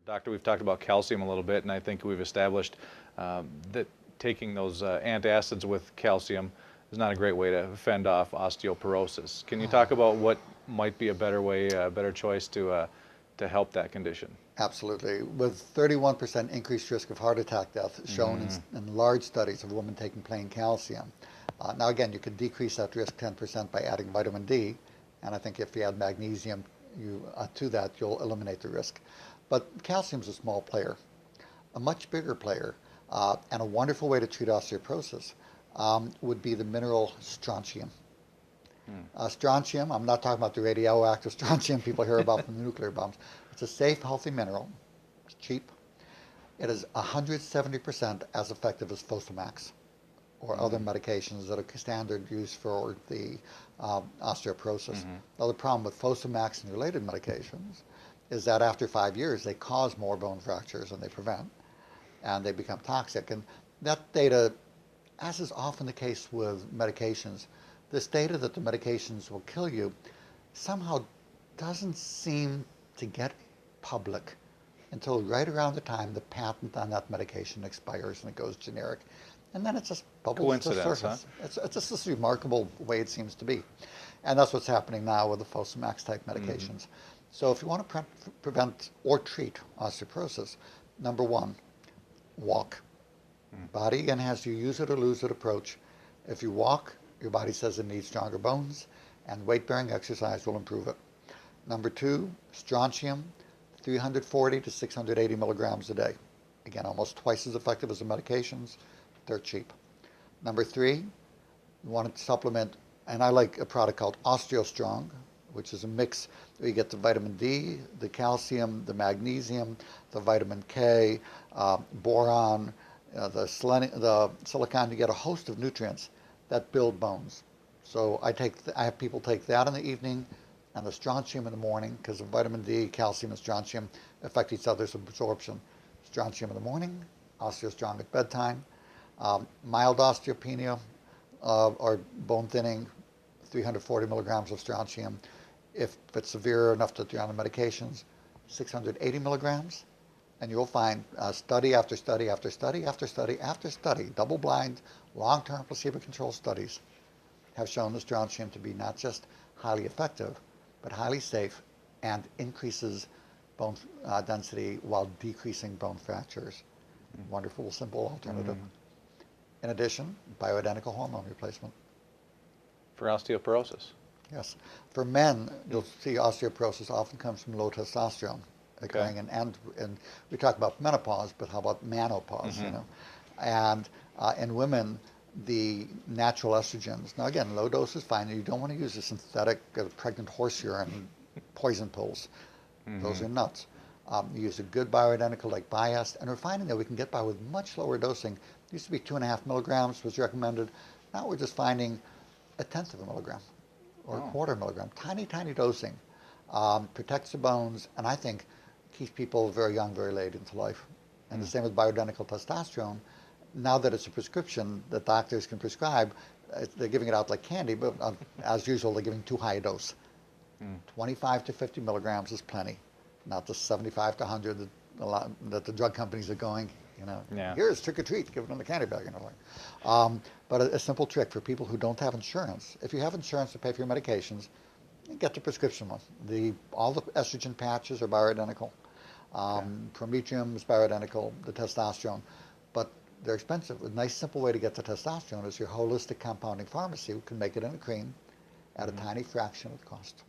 Doctor, we've talked about calcium a little bit, and I think we've established that taking those antacids with calcium is not a great way to fend off osteoporosis. Can you talk about what might be a better way, a better choice to help that condition? Absolutely. With 31% increased risk of heart attack death shown in large studies of women taking plain calcium. Now again, you could decrease that risk 10% by adding vitamin D, and I think if you add magnesium to that, you'll eliminate the risk. But calcium's a small player. A much bigger player, and a wonderful way to treat osteoporosis, would be the mineral strontium. Strontium, I'm not talking about the radioactive strontium people hear about from the nuclear bombs. It's a safe, healthy mineral. It's cheap. It is 170% as effective as Fosamax or other medications that are standard use for the osteoporosis. Now, the problem with Fosamax and related medications is that after 5 years, they cause more bone fractures than they prevent, and they become toxic. And that data, as is often the case with medications, this data that the medications will kill you somehow doesn't seem to get public until right around the time the patent on that medication expires and it goes generic. And then it just bubbles to the surface. Huh? It's just this remarkable way it seems to be. And that's what's happening now with the Fosamax type medications. So if you want to prevent or treat osteoporosis, number one, walk. Body again has your use it or lose it approach. If you walk, your body says it needs stronger bones, and weight-bearing exercise will improve it. Number two, strontium, 340 to 680 milligrams a day. Again, almost twice as effective as the medications. They're cheap. Number three, you want to supplement, and I like a product called OsteoStrong, which is a mix where you get the vitamin D, the calcium, the magnesium, the vitamin K, boron, the silicon. You get a host of nutrients that build bones. So I have people take that in the evening and the strontium in the morning, because the vitamin D, calcium, and strontium affect each other's absorption. Strontium in the morning, OsteoStrong at bedtime. Mild osteopenia or bone thinning, 340 milligrams of strontium. If it's severe enough that you're on the medications, 680 milligrams. And you'll find study after study after study after study after study, double-blind, long-term placebo-controlled studies have shown the strontium to be not just highly effective, but highly safe and increases bone density while decreasing bone fractures. Wonderful, simple alternative. In addition, bioidentical hormone replacement. For osteoporosis? Yes. For men, you'll see osteoporosis often comes from low testosterone occurring, and we talk about menopause, but how about menopause, you know? And in women, the natural estrogens, now again, low dose is fine. You don't want to use the synthetic pregnant horse urine poison pills. Those are nuts. You use a good bioidentical like Biest, and we're finding that we can get by with much lower dosing. It used to be 2.5 milligrams was recommended. Now we're just finding 1/10 of a milligram or 1/4 milligram. Tiny, tiny dosing protects the bones, and I think keeps people very young, very late into life. And the same with bioidentical testosterone. Now that it's a prescription that doctors can prescribe, they're giving it out like candy, but as usual, they're giving too high a dose. 25 to 50 milligrams is plenty, not the 75 to 100 that the drug companies are going, you know. Here's trick or treat, give it in the candy bag, you know. But a simple trick for people who don't have insurance. If you have insurance to pay for your medications, get the prescription one. All the estrogen patches are bioidentical. Prometrium is bioidentical, the testosterone, but they're expensive. A nice simple way to get the testosterone is your holistic compounding pharmacy can make it in a cream at a tiny fraction of the cost.